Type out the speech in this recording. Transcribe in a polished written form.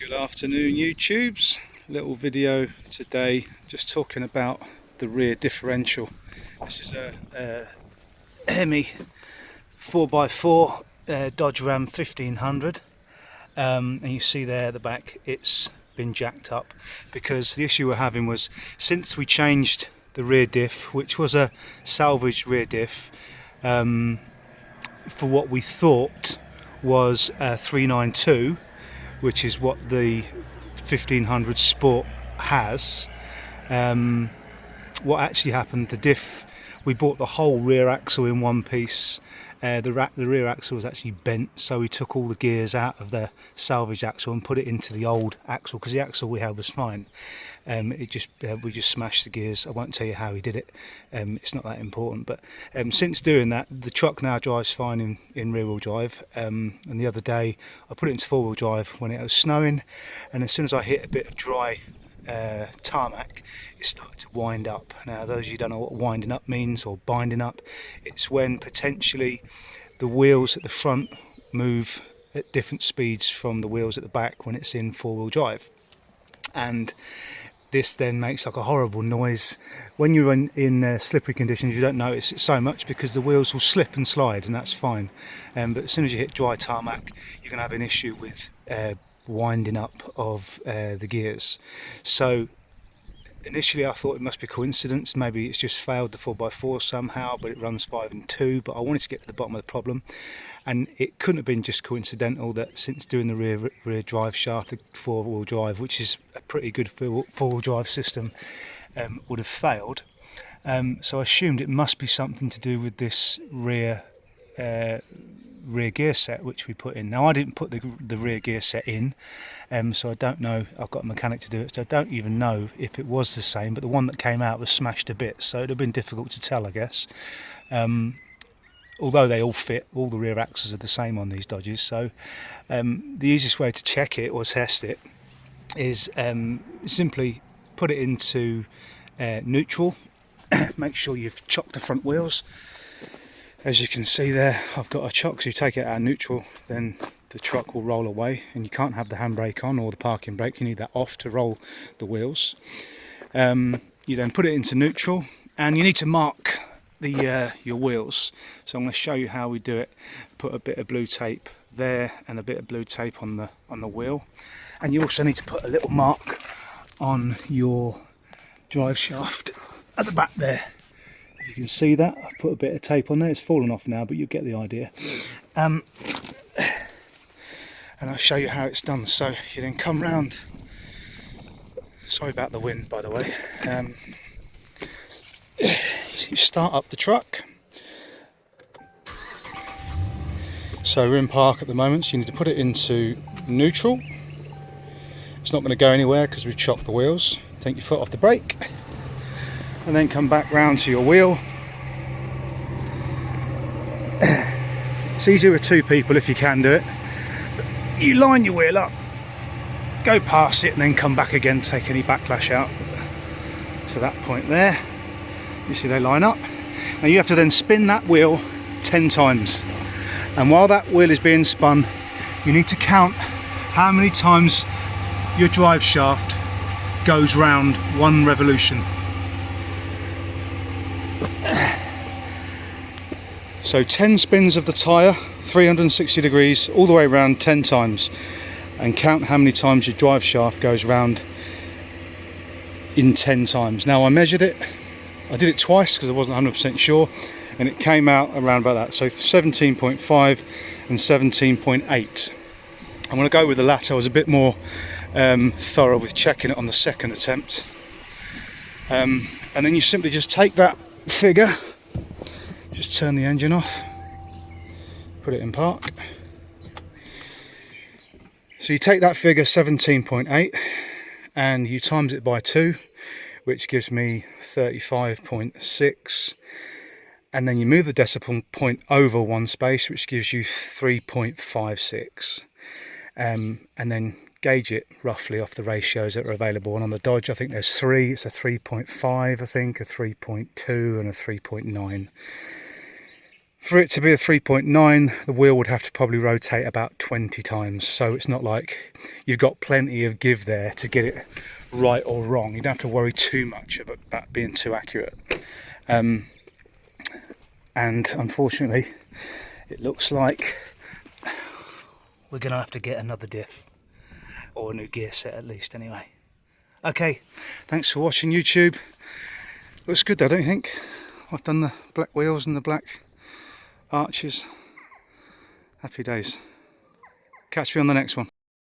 Good afternoon, YouTubes. Little video today just talking about the rear differential. This is a Hemi 4x4 Dodge Ram 1500, and you see there at the back it's been jacked up because the issue we're having was, since we changed the rear diff, which was a salvaged rear diff for what we thought was a 392, which is what the 1500 Sport has. What actually happened, the diff, we bought the whole rear axle in one piece. The rear axle was actually bent, so we took all the gears out of the salvaged axle and put it into the old axle, because the axle we had was fine. We just smashed the gears. I won't tell you how we did it, it's not that important, but since doing that, the truck now drives fine in rear wheel drive. And the other day I put it into four wheel drive when it was snowing, and as soon as I hit a bit of dry tarmac, it started to wind up. Now, those of you who don't know what winding up means, or binding up, it's when potentially the wheels at the front move at different speeds from the wheels at the back when it's in four-wheel drive, and this then makes like a horrible noise. When you're in slippery conditions, you don't notice it so much because the wheels will slip and slide, and that's fine. But as soon as you hit dry tarmac, you're going to have an issue with winding up of the gears. So initially I thought it must be coincidence, maybe it's just failed the 4x4 somehow, but it runs 5 and 2. But I wanted to get to the bottom of the problem, and it couldn't have been just coincidental that since doing the rear drive shaft, the four-wheel drive, which is a pretty good four-wheel drive system, would have failed. So I assumed it must be something to do with this rear gear set which we put in. Now, I didn't put the rear gear set in, so I don't know. I've got a mechanic to do it, so I don't even know if it was the same, but the one that came out was smashed to bits, so it'd have been difficult to tell, I guess. Although they all fit, all the rear axles are the same on these Dodges, so the easiest way to check it or test it is simply put it into neutral. Make sure you've chocked the front wheels. As you can see there, I've got a chock, so you take it out of neutral, then the truck will roll away, and you can't have the handbrake on or the parking brake. You need that off to roll the wheels. You then put it into neutral, and you need to mark your wheels. So I'm going to show you how we do it. Put a bit of blue tape there and a bit of blue tape on the wheel, and you also need to put a little mark on your drive shaft at the back there. You can see that I've put a bit of tape on there. It's fallen off now, but you get the idea. And I'll show you how it's done. So you then come round. Sorry about the wind, by the way. You start up the truck. So we're in park at the moment, so you need to put it into neutral. It's not going to go anywhere because we've chopped the wheels. Take your foot off the brake, and then come back round to your wheel. It's easier with two people if you can do it. You line your wheel up, go past it, and then come back again, take any backlash out to that point there. You see they line up. Now you have to then spin that wheel 10 times, and while that wheel is being spun, you need to count how many times your drive shaft goes round one revolution. So 10 spins of the tyre, 360 degrees all the way around 10 times, and count how many times your drive shaft goes round in 10 times. Now, I measured it, I did it twice because I wasn't 100% sure, and it came out around about that, so 17.5 and 17.8. I'm going to go with the latter. I was a bit more thorough with checking it on the second attempt. And then you simply just take that figure, just turn the engine off, put it in park. So you take that figure 17.8 and you times it by 2, which gives me 35.6, and then you move the decimal point over one space, which gives you 3.56, and then gauge it roughly off the ratios that are available. And on the Dodge, I think there's 3, it's a 3.5, I think, a 3.2 and a 3.9. For it to be a 3.9, the wheel would have to probably rotate about 20 times, so it's not like you've got plenty of give there to get it right or wrong. You don't have to worry too much about being too accurate. And unfortunately, it looks like we're going to have to get another diff, or a new gear set at least anyway. Okay, thanks for watching YouTube. Looks good though, don't you think? I've done the black wheels and the black arches. Happy days. Catch me on the next one.